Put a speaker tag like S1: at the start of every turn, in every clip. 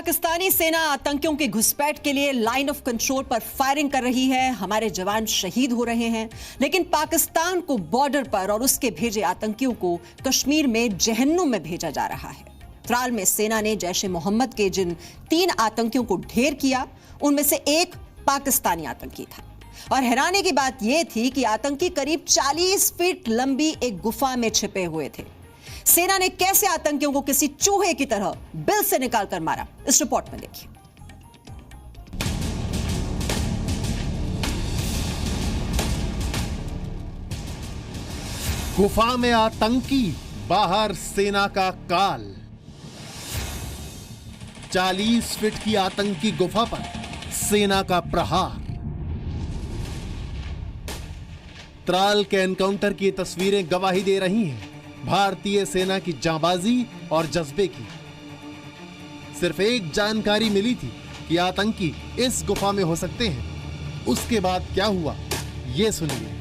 S1: पाकिस्तानी सेना आतंकियों की घुसपैठ के लिए लाइन ऑफ कंट्रोल पर फायरिंग कर रही है। हमारे जवान शहीद हो रहे हैं, लेकिन पाकिस्तान को बॉर्डर पर और उसके भेजे आतंकियों को कश्मीर में जहन्नुम में भेजा जा रहा है। त्राल में सेना ने जैश ए मोहम्मद के जिन 3 आतंकियों को ढेर किया, उनमें से एक पाकिस्तानी आतंकी था। और हैरानी की बात यह थी कि आतंकी करीब 40 फीट लंबी एक गुफा में छिपे हुए थे। सेना ने कैसे आतंकियों को किसी चूहे की तरह बिल से निकालकर मारा, इस रिपोर्ट में देखिए।
S2: गुफा में आतंकी, बाहर सेना का काल। 40 फीट की आतंकी गुफा पर सेना का प्रहार। त्राल के एनकाउंटर की तस्वीरें गवाही दे रही हैं भारतीय सेना की जांबाजी और जज्बे की। सिर्फ एक जानकारी मिली थी कि आतंकी इस गुफा में हो सकते हैं। उसके बाद क्या हुआ, ये सुनिए।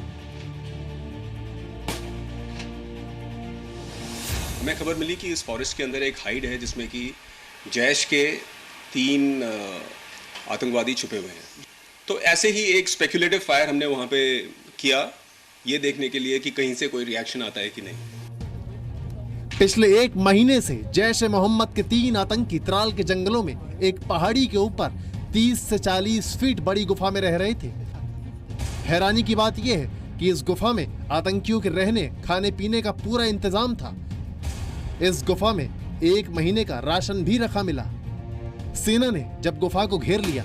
S3: हमें खबर मिली कि इस फॉरेस्ट के अंदर एक हाइड है जिसमें कि जैश के 3 आतंकवादी छुपे हुए हैं। तो ऐसे ही एक स्पेक्युलेटिव फायर हमने वहां पे किया, ये देखने के लिए कि कहीं से कोई रिएक्शन आता है कि नहीं।
S2: पिछले 1 महीने से जैश ए मोहम्मद के 3 आतंकी त्राल के जंगलों में एक पहाड़ी के ऊपर 30 से 40 फीट बड़ी गुफा में रह रहे थे। हैरानी की बात यह है कि इस गुफा में आतंकियों के रहने खाने पीने का पूरा इंतजाम था। इस गुफा में 1 महीने का राशन भी रखा मिला। सेना ने जब गुफा को घेर लिया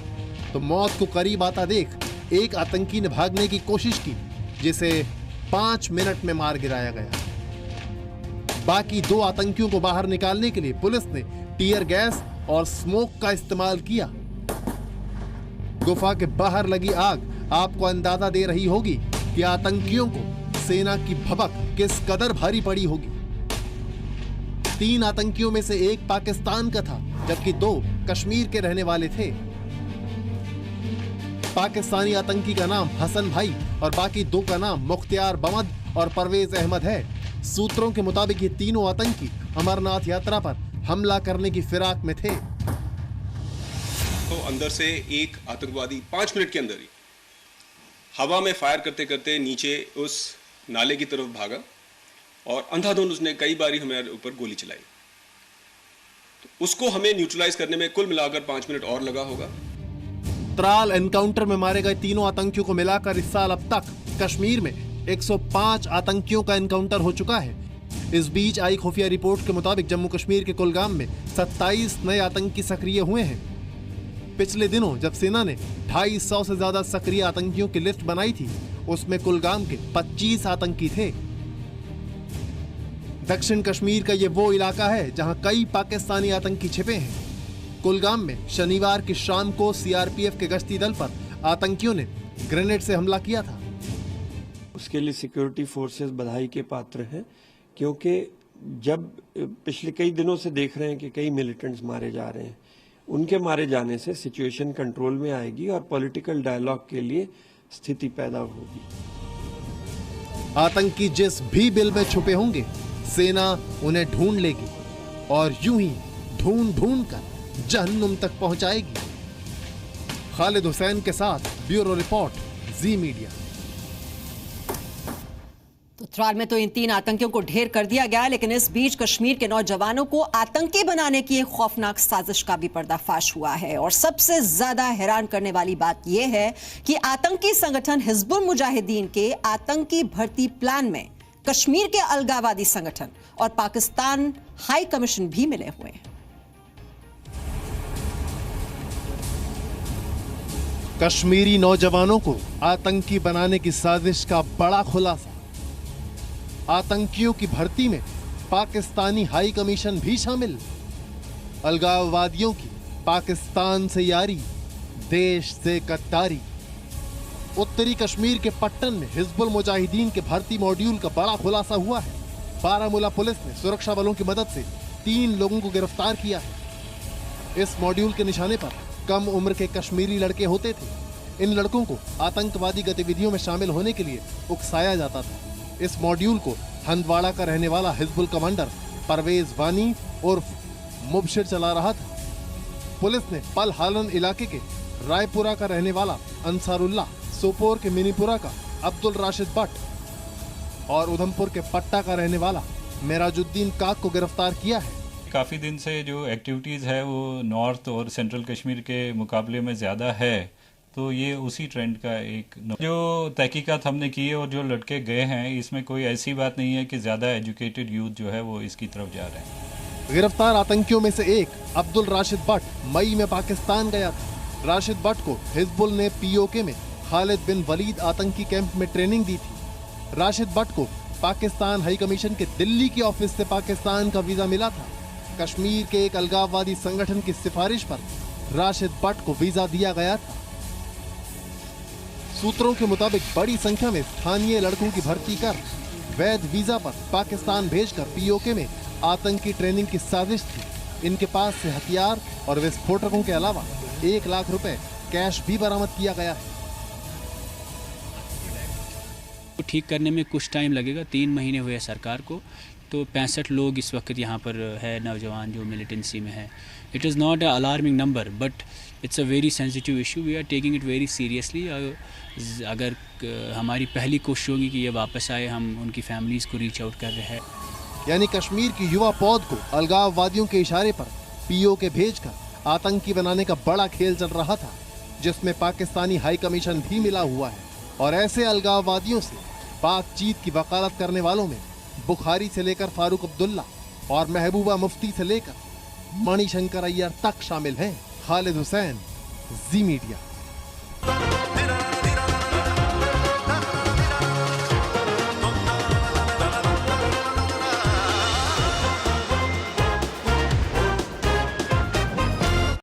S2: तो मौत को करीब आता देख एक आतंकी ने भागने की कोशिश की, जिसे 5 मिनट में मार गिराया गया। बाकी 2 आतंकियों को बाहर निकालने के लिए पुलिस ने टीयर गैस और स्मोक का इस्तेमाल किया। गुफा के बाहर लगी आग आपको अंदाजा दे रही होगी कि आतंकियों को सेना की भभक किस कदर भारी पड़ी होगी। 3 आतंकियों में से एक पाकिस्तान का था, जबकि 2 कश्मीर के रहने वाले थे। पाकिस्तानी आतंकी का नाम हसन भाई और बाकी 2 का नाम मुख्तियार बमद और परवेज अहमद है। सूत्रों के मुताबिक ये तीनों आतंकी अमरनाथ यात्रा पर हमला करने की फिराक में थे।
S3: तो अंदर से एक आतंकवादी 5 मिनट के अंदर ही हवा में फायर करते करते नीचे उस नाले की तरफ भागा और अंधाधुंध उसने कई बारी हमारे ऊपर गोली चलाई। तो उसको हमें न्यूट्रलाइज करने में कुल मिलाकर 5 मिनट और लगा होगा।
S2: त्राल एनकाउंटर में मारे गए तीनों आतंकियों को मिलाकर इस साल अब तक कश्मीर में 105 आतंकियों का एनकाउंटर हो चुका है। इस बीच आई खुफिया रिपोर्ट के मुताबिक जम्मू कश्मीर के कुलगाम में 27 नए आतंकी सक्रिय हुए हैं। पिछले दिनों जब सेना ने 250 से ज्यादा सक्रिय आतंकियों की लिस्ट बनाई थी, उसमें कुलगाम के 25 आतंकी थे। दक्षिण कश्मीर का ये वो इलाका है जहां कई पाकिस्तानी आतंकी छिपे हैं। कुलगाम में शनिवार की शाम को सीआरपीएफ के गश्ती दल पर आतंकियों ने ग्रेनेड से हमला किया था।
S4: उसके लिए सिक्योरिटी फोर्सेस बधाई के पात्र हैं, क्योंकि जब पिछले कई दिनों से देख रहे हैं कि कई मिलिटेंट्स मारे जा रहे हैं, उनके मारे जाने से सिचुएशन कंट्रोल में आएगी और पॉलिटिकल डायलॉग के लिए स्थिति पैदा होगी।
S2: आतंकी जिस भी बिल में छुपे होंगे, सेना उन्हें ढूंढ लेगी और यूं ही ढूंढ कर जहन्नुम तक पहुंचाएगी। खालिद हुसैन के साथ ब्यूरो रिपोर्ट, जी मीडिया।
S1: तो त्राल में तो इन 3 आतंकियों को ढेर कर दिया गया, लेकिन इस बीच कश्मीर के नौजवानों को आतंकी बनाने की एक खौफनाक साजिश का भी पर्दाफाश हुआ है। और सबसे ज्यादा हैरान करने वाली बात यह है कि आतंकी संगठन हिजबुल मुजाहिदीन के आतंकी भर्ती प्लान में कश्मीर के अलगाववादी संगठन और पाकिस्तान हाई कमीशन भी मिले हुए हैं।
S2: कश्मीरी नौजवानों को आतंकी बनाने की साजिश का बड़ा खुलासा। आतंकियों की भर्ती में पाकिस्तानी हाई कमीशन भी शामिल। अलगाववादियों की पाकिस्तान से यारी, देश से गद्दारी। उत्तरी कश्मीर के पट्टन में हिजबुल मुजाहिदीन के भर्ती मॉड्यूल का बड़ा खुलासा हुआ है। बारामूला पुलिस ने सुरक्षा बलों की मदद से 3 लोगों को गिरफ्तार किया है। इस मॉड्यूल के निशाने पर कम उम्र के कश्मीरी लड़के होते थे। इन लड़कों को आतंकवादी गतिविधियों में शामिल होने के लिए उकसाया जाता था। इस मॉड्यूल को हंदवाड़ा का रहने वाला हिजबुल कमांडर परवेज वानी उर्फ मुबशिर चला रहा था। पुलिस ने पलहालन इलाके के रायपुरा का रहने वाला अंसारुल्लाह, सोपोर के मिनीपुरा का अब्दुल राशिद भट्ट और उधमपुर के पट्टा का रहने वाला मेराजुद्दीन काक को गिरफ्तार किया है।
S5: काफ़ी दिन से जो एक्टिविटीज़ है वो नॉर्थ और सेंट्रल कश्मीर के मुकाबले में ज़्यादा है, तो ये उसी ट्रेंड का एक जो तहकीकात हमने की है और जो लड़के गए हैं, इसमें कोई ऐसी बात नहीं है कि ज़्यादा एजुकेटेड यूथ जो है वो इसकी तरफ जा रहे हैं।
S2: गिरफ्तार आतंकियों में से एक अब्दुल राशिद भट्ट मई में पाकिस्तान गया था। राशिद भट्ट को हिजबुल ने पीओके में खालिद बिन वलीद आतंकी कैंप में ट्रेनिंग दी थी। राशिद भट्ट को पाकिस्तान हाई कमीशन के दिल्ली के ऑफिस से पाकिस्तान का वीजा मिला था। कश्मीर के एक अलगाववादी संगठन की सिफारिश पर राशिद भट्ट को वीजा दिया गया था। सूत्रों के मुताबिक बड़ी संख्या में स्थानीय लड़कों की भर्ती कर वैध वीजा पर पाकिस्तान भेजकर पीओके में आतंकी ट्रेनिंग की साजिश थी। इनके पास से हथियार और विस्फोटकों के अलावा 1 लाख रुपए कैश भी बरामद किया गया है।
S6: ठीक करने में कुछ टाइम लगेगा, 3 महीने हुए सरकार को, तो 65 लोग इस वक्त यहाँ पर है, नौजवान जो मिलिटेंसी में है। It is not a alarming number but it's a very sensitive issue, we are taking it very seriously. अगर हमारी पहली कोशिश होगी कि ये वापस आए, हम उनकी फैमिलीज़ को रीच आउट कर रहे हैं।
S2: यानी कश्मीर की युवा पौध को अलगाववादियों के इशारे पर पीओके भेजकर आतंकी बनाने का बड़ा खेल चल रहा था, जिसमें पाकिस्तानी हाई कमीशन भी मिला हुआ है। और ऐसे अलगाववादियों से बातचीत की वकालत करने वालों में बुखारी से लेकर फारूक अब्दुल्ला और महबूबा मुफ्ती से लेकर मणिशंकर अय्यर तक शामिल हैं। खालिद हुसैन, जी मीडिया।